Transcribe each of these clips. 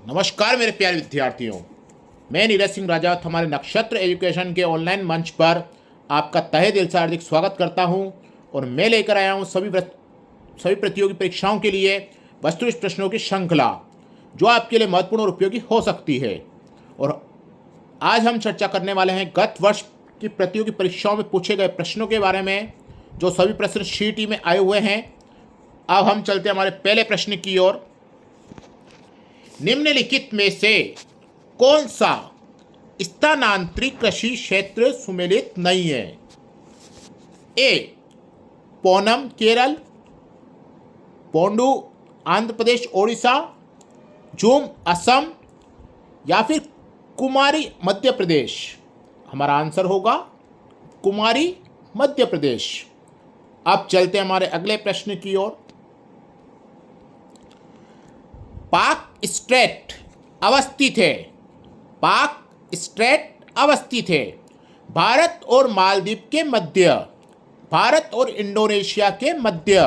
नमस्कार मेरे प्यारे विद्यार्थियों, मैं नीरज सिंह राजा हमारे नक्षत्र एजुकेशन के ऑनलाइन मंच पर आपका तहे दिल से हार्दिक स्वागत करता हूं। और मैं लेकर आया हूं सभी प्रतियोगी परीक्षाओं के लिए वस्तुनिष्ठ प्रश्नों की श्रृंखला, जो आपके लिए महत्वपूर्ण और उपयोगी हो सकती है। और आज हम चर्चा करने वाले हैं गत वर्ष की प्रतियोगी परीक्षाओं में पूछे गए प्रश्नों के बारे में, जो सभी प्रश्न शीट में आए हुए हैं। अब हम चलते हैं हमारे पहले प्रश्न की ओर। निम्नलिखित में से कौन सा स्थानांतरित कृषि क्षेत्र सुमेलित नहीं है? ए पोनम केरल, पोंडू आंध्र प्रदेश ओडिशा, झूम असम या फिर कुमारी मध्य प्रदेश। हमारा आंसर होगा कुमारी मध्य प्रदेश। अब चलते हैं हमारे अगले प्रश्न की ओर। पाक स्ट्रेट अवस्थित है। पाक स्ट्रेट अवस्थित है भारत और मालदीव के मध्य, भारत और इंडोनेशिया के मध्य,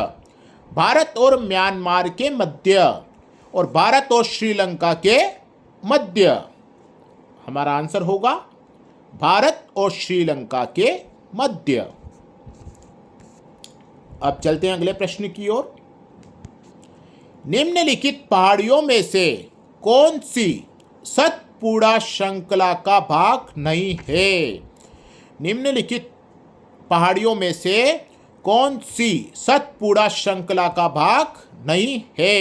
भारत और म्यांमार के मध्य और भारत और श्रीलंका के मध्य। हमारा आंसर होगा भारत और श्रीलंका के मध्य। अब चलते हैं अगले प्रश्न की ओर। निम्नलिखित पहाड़ियों में से कौन सी सतपुड़ा श्रृंखला का भाग नहीं है? निम्नलिखित पहाड़ियों में से कौन सी सतपुड़ा श्रृंखला का भाग नहीं है?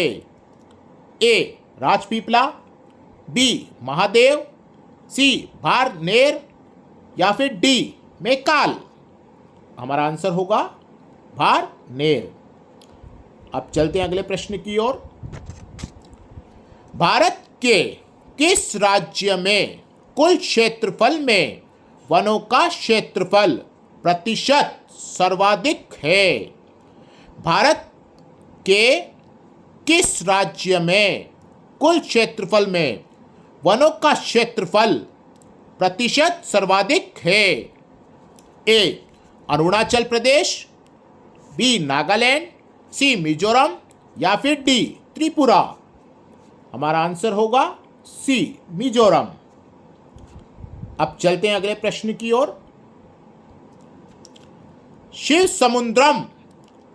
ए राजपीपला, बी महादेव, सी भारनेर या फिर डी मैकाल। हमारा आंसर होगा भारनेर। अब चलते हैं अगले प्रश्न की ओर। भारत के किस राज्य में कुल क्षेत्रफल में वनों का क्षेत्रफल प्रतिशत सर्वाधिक है? भारत के किस राज्य में कुल क्षेत्रफल में वनों का क्षेत्रफल प्रतिशत सर्वाधिक है? ए अरुणाचल प्रदेश, बी नागालैंड, सी मिजोरम या फिर डी त्रिपुरा। हमारा आंसर होगा सी मिजोरम। अब चलते हैं अगले प्रश्न की ओर। शिव समुद्रम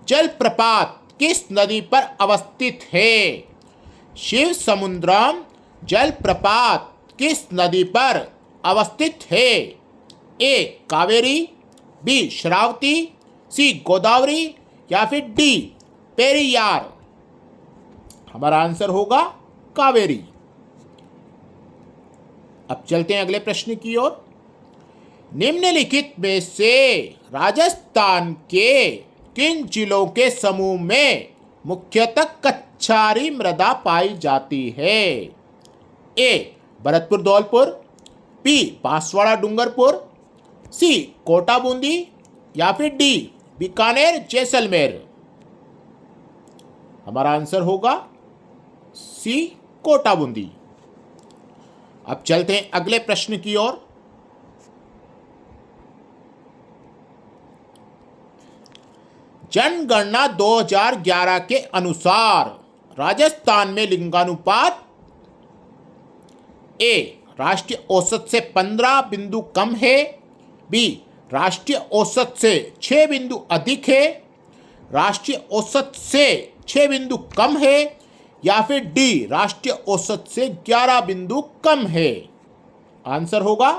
जलप्रपात किस नदी पर अवस्थित है? शिव समुद्रम जलप्रपात किस नदी पर अवस्थित है? ए कावेरी, बी श्रावती, सी गोदावरी या फिर डी पेरियार। हमारा आंसर होगा कावेरी। अब चलते हैं अगले प्रश्न की ओर। निम्नलिखित में से राजस्थान के किन जिलों के समूह में मुख्यतः कच्छारी मृदा पाई जाती है? ए भरतपुर धौलपुर, बी बांसवाड़ा डूंगरपुर, सी कोटा बूंदी या फिर डी बीकानेर जैसलमेर। हमारा आंसर होगा सी कोटा बूंदी। अब चलते हैं अगले प्रश्न की ओर। जनगणना 2011 के अनुसार राजस्थान में लिंगानुपात ए राष्ट्रीय औसत से 15 बिंदु कम है, बी राष्ट्रीय औसत से 6 बिंदु अधिक है, राष्ट्रीय औसत से 6 बिंदु कम है या फिर डी राष्ट्रीय औसत से 11 बिंदु कम है। आंसर होगा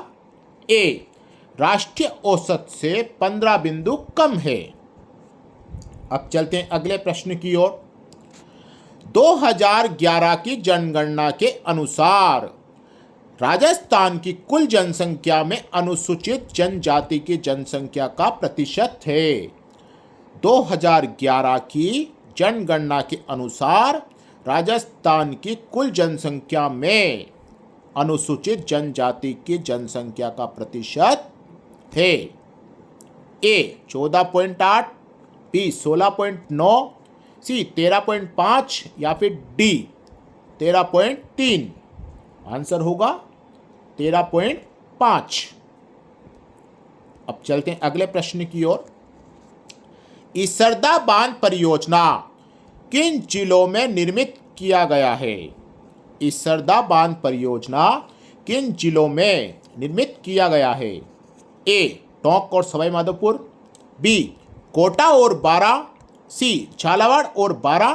ए राष्ट्रीय औसत से 15 बिंदु कम है। अब चलते हैं अगले प्रश्न की ओर। 2011 की जनगणना के अनुसार राजस्थान की कुल जनसंख्या में अनुसूचित जनजाति की जनसंख्या का प्रतिशत है। 2011 की जनगणना के अनुसार राजस्थान की कुल जनसंख्या में अनुसूचित जनजाति की जनसंख्या का प्रतिशत है। ए 14.8, बी 16.9, सी 13.5 या फिर डी 13.3। आंसर होगा 13.5। अब चलते हैं अगले प्रश्न की ओर। इसरदा बांध परियोजना किन जिलों में निर्मित किया गया है? इसरदा बांध परियोजना किन जिलों में निर्मित किया गया है? ए टोंक और सवाई माधोपुर, बी कोटा और बारा, सी झालावाड़ और बारा,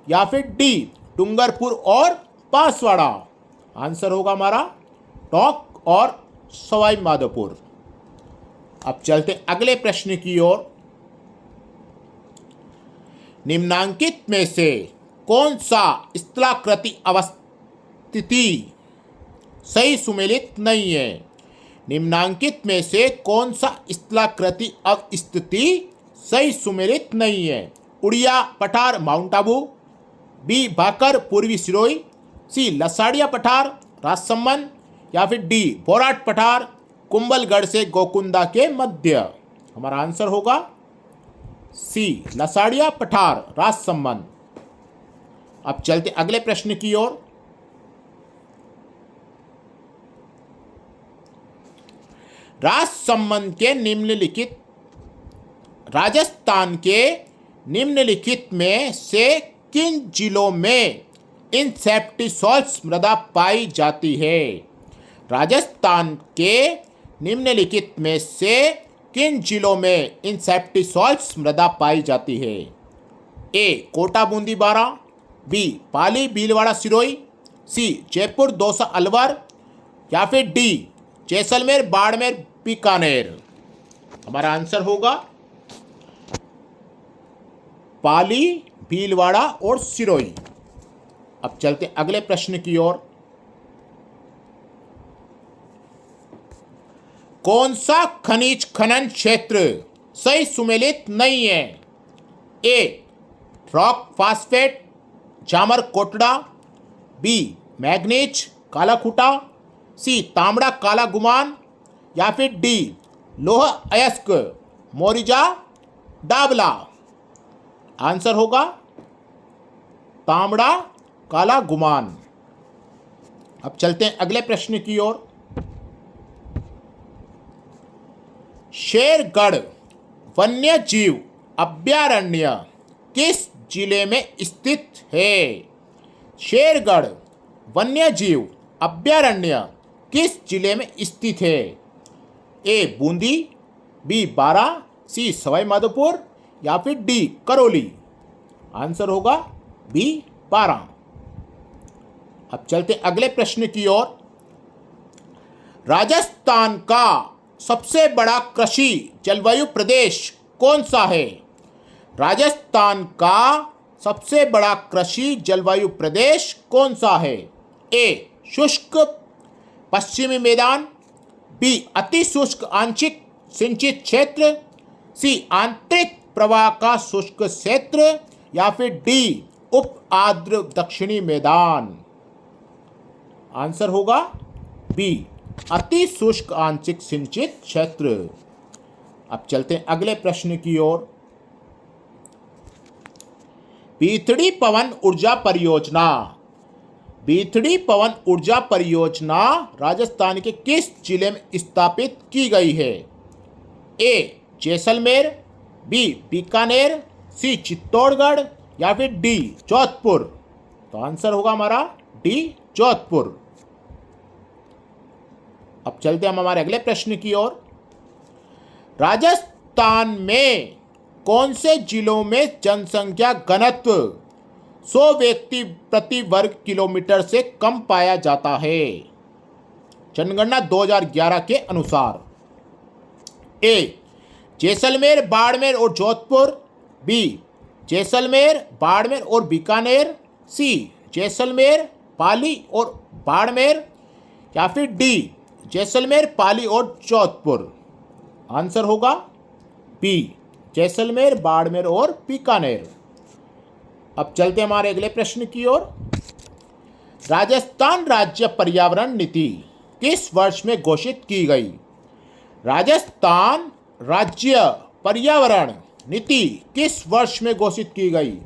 या फिर डी डूंगरपुर और बांसवाड़ा। आंसर होगा हमारा टोंक और सवाई माधोपुर। अब चलते अगले प्रश्न की ओर। निम्नांकित में से कौन सा स्थलाकृति अवस्थिति सही सुमेलित नहीं है? निम्नांकित में से कौन सा स्थलाकृति अवस्थिति सही सुमेलित नहीं है? उड़िया पठार माउंट आबू, बी भाकर पूर्वी सिरोही, सी लसाड़िया पठार राजसमंद, या फिर डी बोराट पठार कुंभलगढ़ से गोकुंदा के मध्य। हमारा आंसर होगा सी लसाड़िया पठार राजसमंद। अब चलते अगले प्रश्न की ओर। राजसमंद के निम्नलिखित राजस्थान के निम्नलिखित में से किन जिलों में इंसेप्टिसॉल्स मृदा पाई जाती है? राजस्थान के निम्नलिखित में से किन जिलों में इंसेप्टिसॉल्स मृदा पाई जाती है? ए कोटा बूंदी बारा, बी पाली भीलवाड़ा सिरोही, सी जयपुर दौसा अलवर, या फिर डी जैसलमेर बाड़मेर बीकानेर। हमारा आंसर होगा पाली भीलवाड़ा और सिरोही। अब चलते अगले प्रश्न की ओर। कौन सा खनिज खनन क्षेत्र सही सुमेलित नहीं है? A rock phosphate Jamar Kotra, B manganese Kala Khuta, सी तांबड़ा काला गुमान, या फिर डी लोह अयस्क मोरिजा डाबला। आंसर होगा तांबड़ा काला गुमान। अब चलते हैं अगले प्रश्न की ओर। शेरगढ़ वन्य जीव अभयारण्य किस जिले में स्थित है? शेरगढ़ वन्य जीव अभयारण्य किस जिले में स्थित है? ए बूंदी, बी बारा, सी सवाई माधोपुर, या फिर डी करौली। आंसर होगा बी बारा। अब चलते अगले प्रश्न की ओर। राजस्थान का सबसे बड़ा कृषि जलवायु प्रदेश कौन सा है? राजस्थान का सबसे बड़ा कृषि जलवायु प्रदेश कौन सा है? ए शुष्क पश्चिमी मैदान, बी अति शुष्क आंशिक सिंचित क्षेत्र, सी आंतरिक प्रवाह का शुष्क क्षेत्र, या फिर डी उप आर्द्र दक्षिणी मैदान। आंसर होगा बी अति शुष्क आंशिक सिंचित क्षेत्र। अब चलते हैं अगले प्रश्न की ओर। बीथड़ी पवन ऊर्जा परियोजना, बीथड़ी पवन ऊर्जा परियोजना राजस्थान के किस जिले में स्थापित की गई है? ए जैसलमेर, बी बीकानेर, सी चित्तौड़गढ़, या फिर डी जोधपुर। तो आंसर होगा हमारा डी जोधपुर। अब चलते हम हमारे अगले प्रश्न की ओर। राजस्थान में कौन से जिलों में जनसंख्या घनत्व 100 व्यक्ति प्रति वर्ग किलोमीटर से कम पाया जाता है? जनगणना 2011 के अनुसार। ए जैसलमेर बाड़मेर और जोधपुर, बी जैसलमेर बाड़मेर और बीकानेर, सी जैसलमेर पाली और बाड़मेर, या फिर डी जैसलमेर पाली और जोधपुर। आंसर होगा बी जैसलमेर बाड़मेर और बीकानेर। अब चलते हमारे अगले प्रश्न की ओर। राजस्थान राज्य पर्यावरण नीति किस वर्ष में घोषित की गई? राजस्थान राज्य पर्यावरण नीति किस वर्ष में घोषित की गई?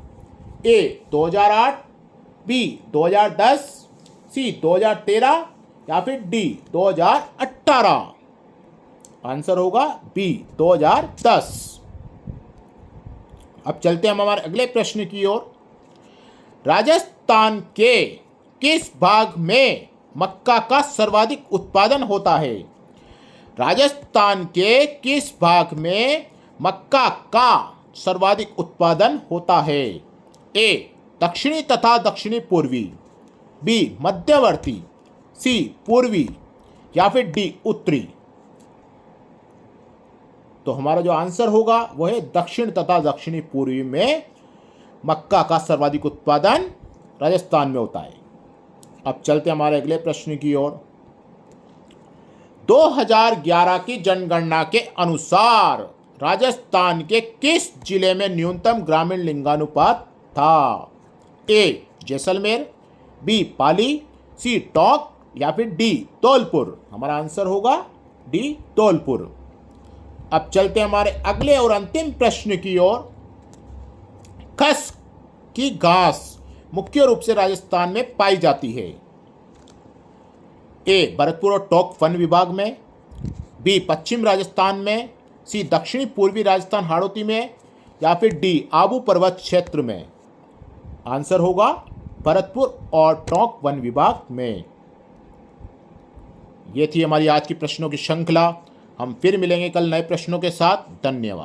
ए 2008, बी 2010, सी 2013, या फिर डी 2018। आंसर होगा बी 2010। अब चलते हम हमारे अगले प्रश्न की ओर। राजस्थान के किस भाग में मक्का का सर्वाधिक उत्पादन होता है? राजस्थान के किस भाग में मक्का का सर्वाधिक उत्पादन होता है? ए दक्षिणी तथा दक्षिणी पूर्वी, बी मध्यवर्ती, सी पूर्वी या फिर डी उत्तरी। तो हमारा जो आंसर होगा वो है दक्षिण तथा दक्षिणी पूर्वी में मक्का का सर्वाधिक उत्पादन राजस्थान में होता है। अब चलते हमारे अगले प्रश्न की ओर। 2011 की जनगणना के अनुसार राजस्थान के किस जिले में न्यूनतम ग्रामीण लिंगानुपात था? ए जैसलमेर, बी पाली, सी टोंक या फिर डी धौलपुर। हमारा आंसर होगा डी धौलपुर। अब चलते हमारे अगले और अंतिम प्रश्न की ओर। खस की घास मुख्य रूप से राजस्थान में पाई जाती है? ए भरतपुर और टोंक वन विभाग में, बी पश्चिम राजस्थान में, सी दक्षिणी पूर्वी राजस्थान हाड़ौती में या फिर डी आबू पर्वत क्षेत्र में। आंसर होगा भरतपुर और टोंक वन विभाग में। ये थी हमारी आज की प्रश्नों की श्रृंखला। हम फिर मिलेंगे कल नए प्रश्नों के साथ। धन्यवाद।